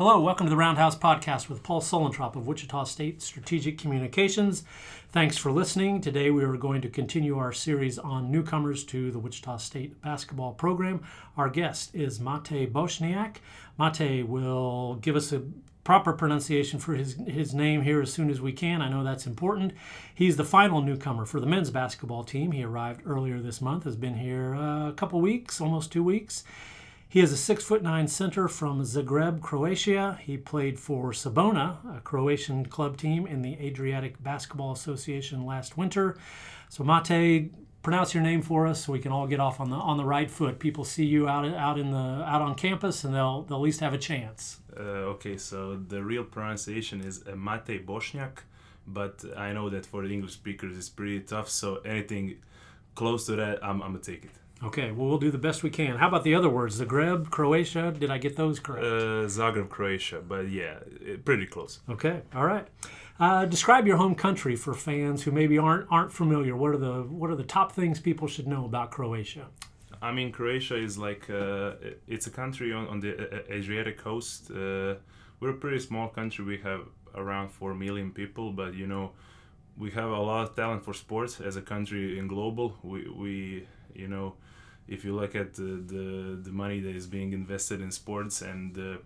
Hello, welcome to the Roundhouse podcast with Paul Solentrop of Wichita State Strategic Communications. Thanks for listening. Today we are going to continue our series on newcomers to the Wichita State basketball program. Our guest is Matej Bosnak. Matej will give us a proper pronunciation for his name here as soon as we can. I know that's important. He's the final newcomer for the men's basketball team. He arrived earlier this month, has been here a couple weeks, almost 2 weeks. He is a 6'9" center from Zagreb, Croatia. He played for Sabona, a Croatian club team in the Adriatic Basketball Association last winter. So Matej, pronounce your name for us so we can all get off on the right foot. People see you out on campus and they'll at least have a chance. Okay, so the real pronunciation is Matej Bosnak, but I know that for the English speakers it's pretty tough. So anything close to that, I'm gonna take it. Okay, well, we'll do the best we can. How about the other words? Zagreb, Croatia. Did I get those correct? Zagreb, Croatia, but yeah, pretty close. Okay, all right. Describe your home country for fans who maybe aren't familiar. What are the top things people should know about Croatia? I mean, Croatia is like it's a country on the Adriatic coast. We're a pretty small country. We have around 4 million people, but we have a lot of talent for sports as a country in global. We if you look at the money that is being invested in sports and the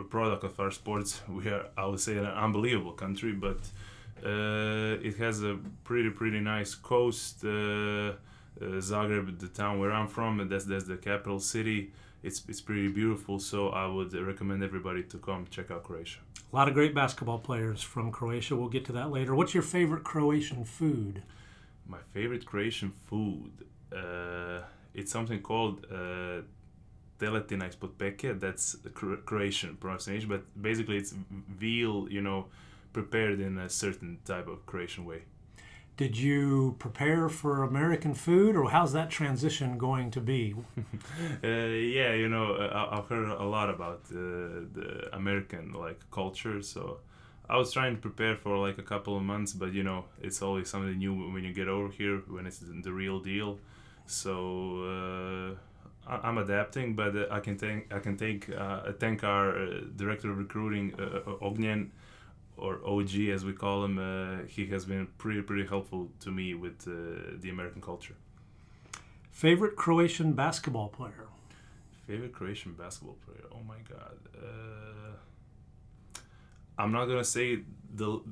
product of our sports, we are, I would say, an unbelievable country. But it has a pretty nice coast. Zagreb, the town where I'm from, that's the capital city. It's pretty beautiful. So I would recommend everybody to come check out Croatia. A lot of great basketball players from Croatia. We'll get to that later. What's your favorite Croatian food? My favorite Croatian food. It's something called teletina ispod peke. That's the Croatian pronunciation, but basically it's veal, prepared in a certain type of Croatian way. Did you prepare for American food, or how's that transition going to be? I've heard a lot about the American culture, so I was trying to prepare for a couple of months, but it's always something new when you get over here, when it's the real deal. So I'm adapting, but I can thank our director of recruiting, Ognjen, or OG as we call him. He has been pretty helpful to me with the American culture. Favorite Croatian basketball player? Favorite Croatian basketball player? Oh my God. I'm not gonna say the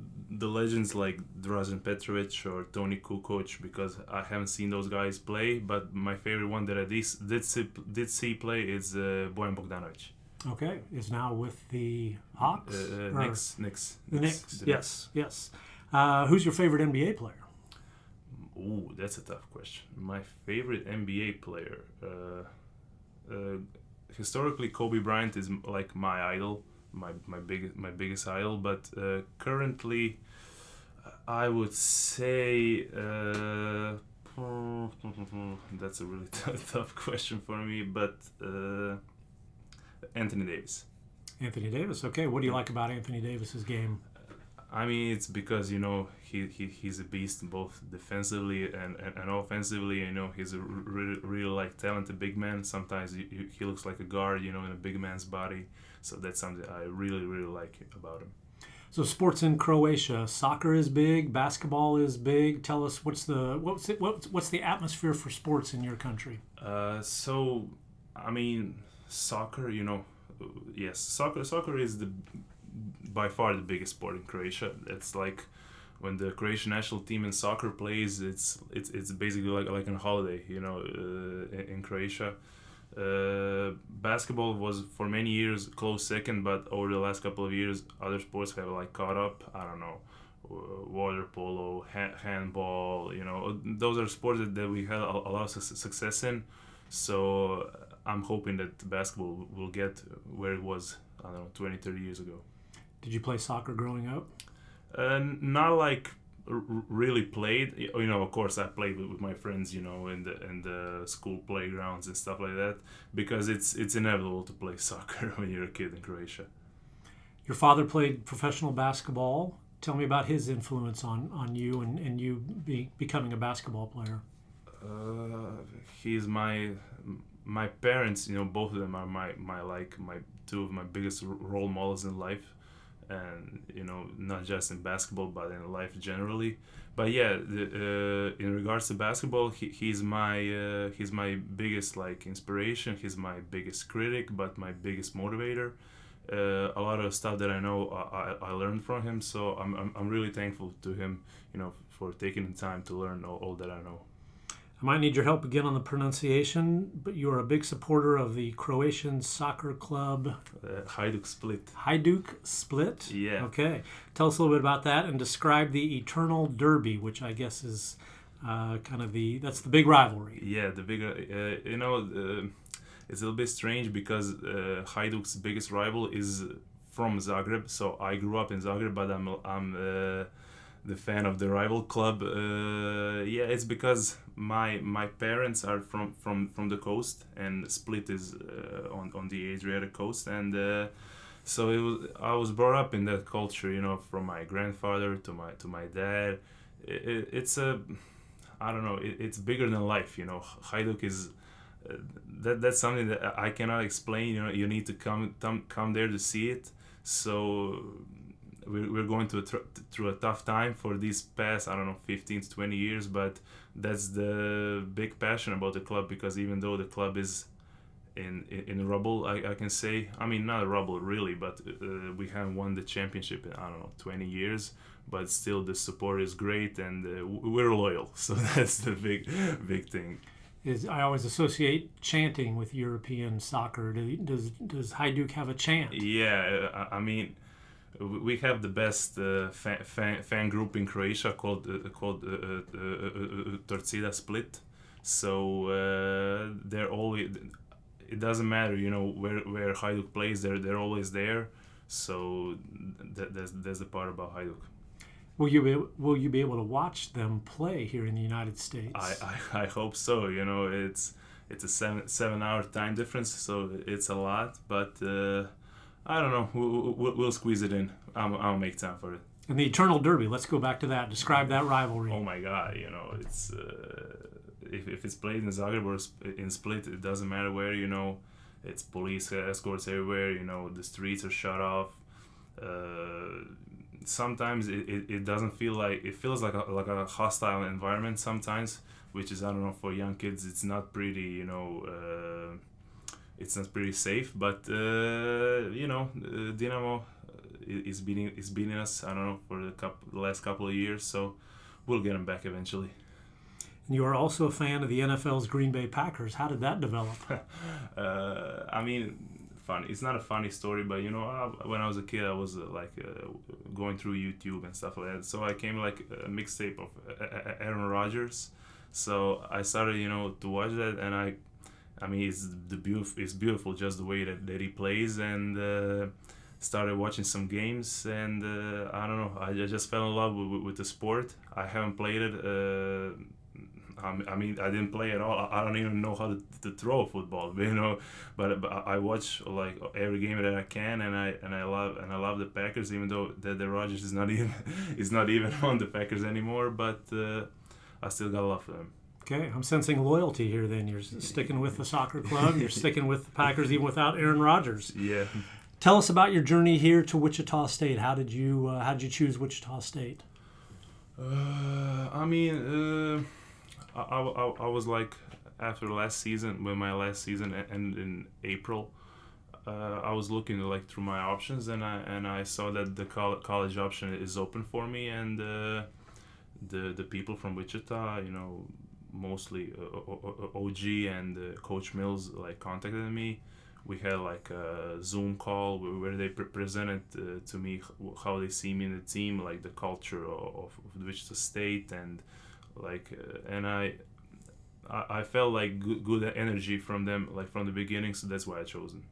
legends like Drazen Petrovic or Toni Kukoc because I haven't seen those guys play. But my favorite one that I did see play is Bojan Bogdanovic. Okay, is now with the Hawks? Knicks. The Knicks. Yes. Who's your favorite NBA player? Ooh, that's a tough question. My favorite NBA player. Historically, Kobe Bryant is like my idol. My biggest idol, but currently I would say that's a really tough question for me, but Anthony Davis. Anthony Davis. Okay, what do you like about Anthony Davis's game? I mean, it's because he's a beast both defensively and offensively. He's a really talented big man. Sometimes he looks like a guard, in a big man's body. So that's something I really like about him. So sports in Croatia, soccer is big, basketball is big. Tell us what's the atmosphere for sports in your country? So I mean, soccer. Yes, soccer is by far the biggest sport in Croatia. It's like when the Croatian national team in soccer plays, it's basically like a holiday, in Croatia. Basketball was for many years close second, but over the last couple of years, other sports have caught up. I don't know, water polo, handball. Those are sports that we had a lot of success in. So I'm hoping that basketball will get where it was, I don't know, 20, 30 years ago. Did you play soccer growing up? Not really played. Of course I played with my friends, in the school playgrounds and stuff like that, because it's inevitable to play soccer when you're a kid in Croatia. Your father played professional basketball. Tell me about his influence on you and you becoming a basketball player. He's my parents, both of them are my two of my biggest role models in life, and not just in basketball but in life generally. But yeah, in regards to basketball, he's my biggest like inspiration. He's my biggest critic, but my biggest motivator. A lot of stuff that I know, I learned from him. So I'm really thankful to him, for taking the time to learn all that I know. I might need your help again on the pronunciation, but you are a big supporter of the Croatian soccer club. Hajduk Split. Hajduk Split? Yeah. Okay. Tell us a little bit about that and describe the Eternal Derby, which I guess is that's the big rivalry. Yeah, the bigger, it's a little bit strange because Hajduk's biggest rival is from Zagreb. So I grew up in Zagreb, but I'm the fan of the rival club. It's because my parents are from the coast, and Split is on the Adriatic coast, and so I was brought up in that culture, from my grandfather to my dad. It's I don't know, it's bigger than life. Hajduk is that's something that I cannot explain. You need to come there to see it. So we're going through a tough time for these past, I don't know, 15 to 20 years, but that's the big passion about the club, because even though the club is in rubble, I can say, I mean, not rubble really, but we haven't won the championship in, I don't know, 20 years, but still the support is great, and we're loyal, so that's the big thing. I always associate chanting with European soccer. Does Hajduk have a chant? Yeah, I mean, we have the best fan group in Croatia called Torcida Split. So they're always. It doesn't matter, where Hajduk plays. They're always there. So that's the part about Hajduk. Will you be able to watch them play here in the United States? I hope so. It's a 7-hour time difference, so it's a lot, but. I don't know. We'll squeeze it in. I'll make time for it. And the Eternal Derby. Let's go back to that. Describe that rivalry. Oh my God! It's if it's played in Zagreb or in Split, it doesn't matter where. It's police escorts everywhere. The streets are shut off. Sometimes it doesn't feel like it feels like a hostile environment sometimes, which is, I don't know, for young kids it's not pretty. It's not pretty safe, but Dinamo is beating us. I don't know, for the last couple of years, so we'll get them back eventually. And you are also a fan of the NFL's Green Bay Packers. How did that develop? I mean, funny. It's not a funny story, but when I was a kid, I was going through YouTube and stuff like that. So I came like a mixtape of Aaron Rodgers. So I started, to watch that, and I mean, it's beautiful just the way that he plays, and started watching some games, and I don't know, I just fell in love with the sport. I haven't played it. I mean, I didn't play at all. I don't even know how to throw a football, but I watch like every game that I can, and I love the Packers, even though the Rodgers is not even on the Packers anymore, but I still got love for them. Okay, I'm sensing loyalty here then. You're sticking with the soccer club. You're sticking with the Packers even without Aaron Rodgers. Yeah. Tell us about your journey here to Wichita State. How did you choose Wichita State? I mean, I was like, after last season, when my last season ended in April, I was looking like through my options, and I saw that the college option is open for me, and the people from Wichita, mostly OG and Coach Mills contacted me. We had like a Zoom call where they presented to me how they see me in the team, like the culture of Wichita State, and and I felt like good energy from them, like from the beginning, so that's why I chose them.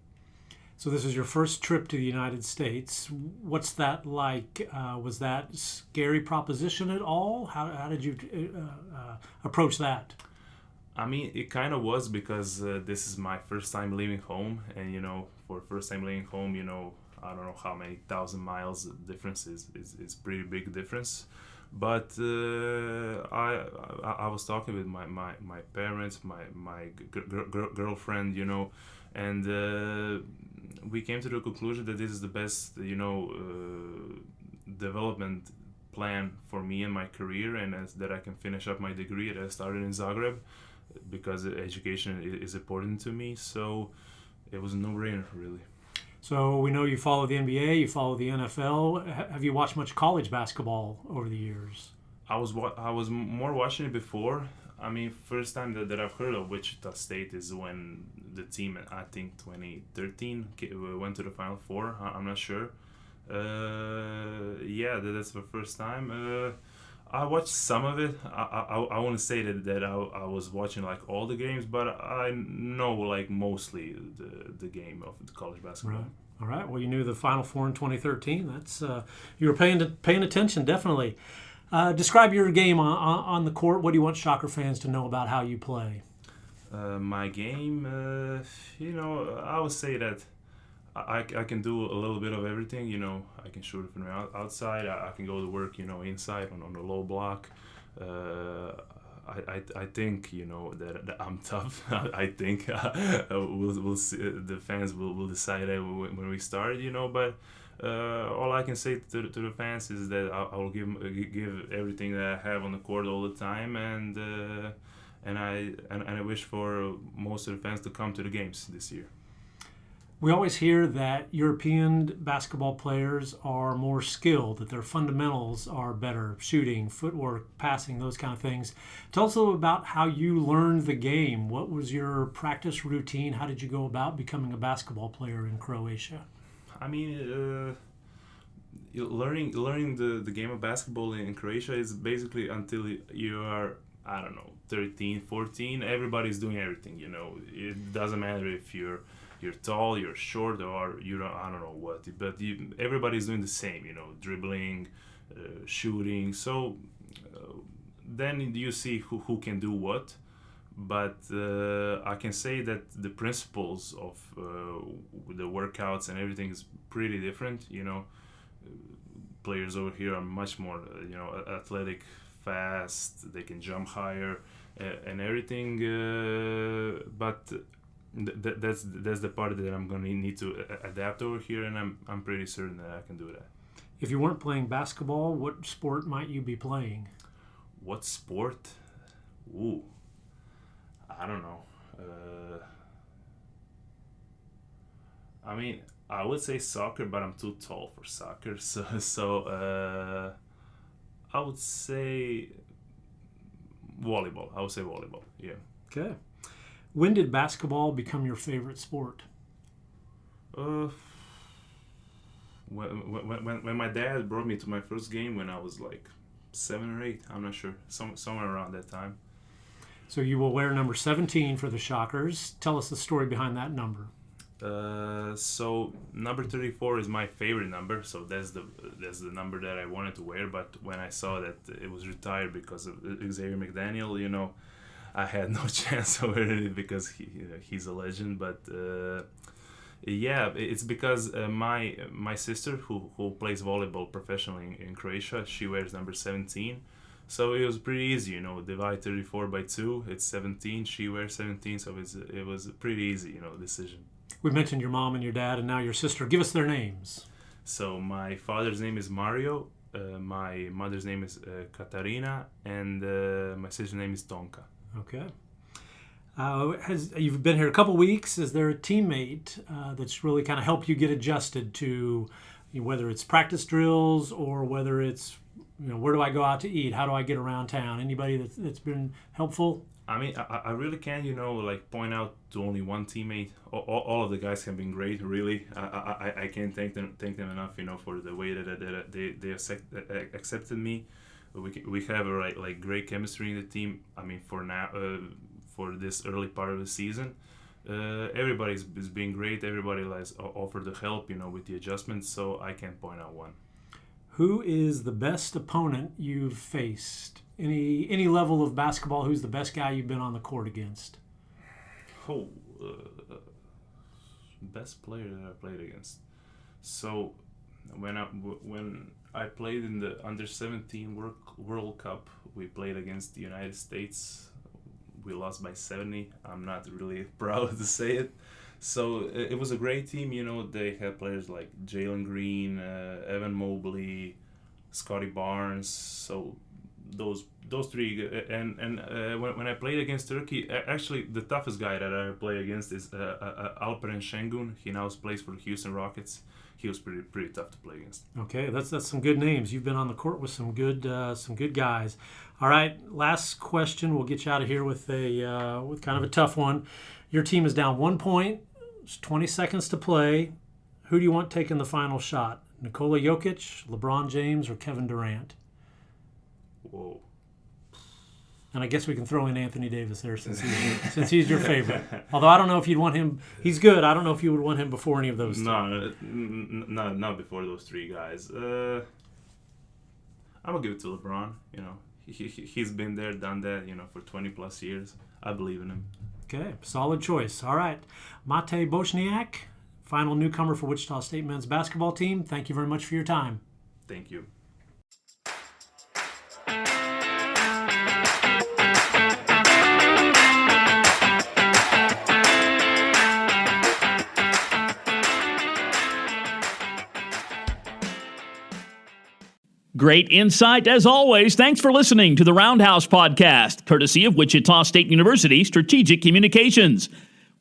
So this is your first trip to the United States. What's that like? Was that scary proposition at all? How did you approach that? I mean, it kind of was, because this is my first time leaving home, and for first time leaving home, I don't know how many 1,000 miles difference is pretty big difference. But I was talking with my parents, my girlfriend, and we came to the conclusion that this is the best, development plan for me in my career, and that I can finish up my degree that I started in Zagreb, because education is important to me. So it was a no-brainer, really. So we know you follow the NBA, you follow the NFL. Have you watched much college basketball over the years? I was more watching it before. I mean, first time that I've heard of Wichita State is when the team, I think 2013, went to the Final Four. I'm not sure. That's the first time. I watched some of it. I want to say that I was watching like all the games, but I know like mostly the game of the college basketball. Right. All right. Well, you knew the Final Four in 2013. That's you were paying attention, definitely. Describe your game on the court. What do you want Shocker fans to know about how you play? My game, I would say that I can do a little bit of everything. I can shoot it from the outside. I can go to work, inside on the low block. I think that I'm tough. I think we'll see, the fans will decide that when we start. But all I can say to the fans is that I will give everything that I have on the court all the time, and I wish for most of the fans to come to the games this year. We always hear that European basketball players are more skilled, that their fundamentals are better, shooting, footwork, passing, those kind of things. Tell us a little about how you learned the game. What was your practice routine? How did you go about becoming a basketball player in Croatia? I mean, learning the game of basketball in Croatia is basically until you are, I don't know, 13, 14. Everybody's doing everything. It doesn't matter if you're tall, you're short, or I don't know what, but everybody's doing the same, dribbling, shooting. So then you see who can do what. But I can say that the principles of the workouts and everything is pretty different. Players over here are much more, athletic, fast. They can jump higher and everything. But that's the part that I'm going to need to adapt over here, and I'm pretty certain that I can do that. If you weren't playing basketball, what sport might you be playing? What sport? Ooh, I don't know. I mean, I would say soccer, but I'm too tall for soccer. So I would say volleyball. I would say volleyball. Yeah. Okay. When did basketball become your favorite sport? When my dad brought me to my first game when I was like 7 or 8, I'm not sure, somewhere around that time. So you will wear number 17 for the Shockers. Tell us the story behind that number. So number 34 is my favorite number, so that's the number that I wanted to wear. But when I saw that it was retired because of Xavier McDaniel, I had no chance over it because he's a legend. But it's because my sister who plays volleyball professionally in Croatia, she wears number 17. So it was pretty easy, divide 34 by 2, it's 17, she wears 17, so it was a pretty easy, decision. We mentioned your mom and your dad and now your sister. Give us their names. So my father's name is Mario, my mother's name is Katarina, and my sister's name is Tonka. Okay. You've been here a couple weeks. Is there a teammate that's really kind of helped you get adjusted to whether it's practice drills or whether it's where do I go out to eat? How do I get around town? Anybody that's been helpful? I mean, I really can't, point out to only one teammate. All of the guys have been great, really. I can't thank them enough, for the way that they accepted me. We have a great chemistry in the team. I mean, for now, for this early part of the season, everybody's been great. Everybody has offered the help, with the adjustments. So I can't point out one. Who is the best opponent you've faced? Any level of basketball, who's the best guy you've been on the court against? Best player that I played against. So when I played in the Under-17 World Cup, we played against the United States. We lost by 70. I'm not really proud to say it. So it was a great team. They had players like Jalen Green, Evan Mobley, Scotty Barnes. So those three. And when I played against Turkey, actually the toughest guy that I play against is Alperen Şengün. He now plays for the Houston Rockets. He was pretty tough to play against. Okay, that's some good names. You've been on the court with some good guys. All right, last question. We'll get you out of here with with kind of a tough one. Your team is down 1 point. It's 20 seconds to play. Who do you want taking the final shot? Nikola Jokic, LeBron James, or Kevin Durant? Whoa. And I guess we can throw in Anthony Davis there since he's your favorite. Although I don't know if you'd want him. He's good. I don't know if you would want him before any of those. No, not before those three guys. I'm gonna give it to LeBron. He's been there, done that. For 20 plus years. I believe in him. Okay, solid choice. All right, Matej Bosnak, final newcomer for Wichita State men's basketball team. Thank you very much for your time. Thank you. Great insight as always. Thanks for listening to the Roundhouse podcast, courtesy of Wichita State University Strategic Communications.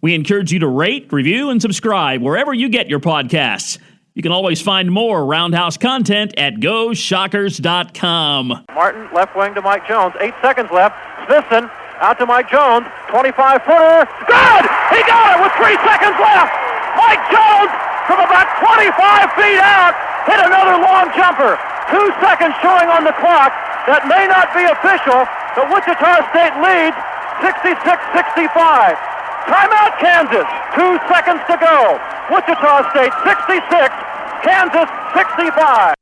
We encourage you to rate, review, and subscribe wherever you get your podcasts. You can always find more Roundhouse content at GoShockers.com. Martin, left wing to Mike Jones. 8 seconds left. Smithson out to Mike Jones. 25-footer. Good! He got it with 3 seconds left. Mike Jones from about 25 feet out hit another long jumper. 2 seconds showing on the clock. That may not be official, but Wichita State leads 66-65. Timeout, Kansas. 2 seconds to go. Wichita State 66, Kansas 65.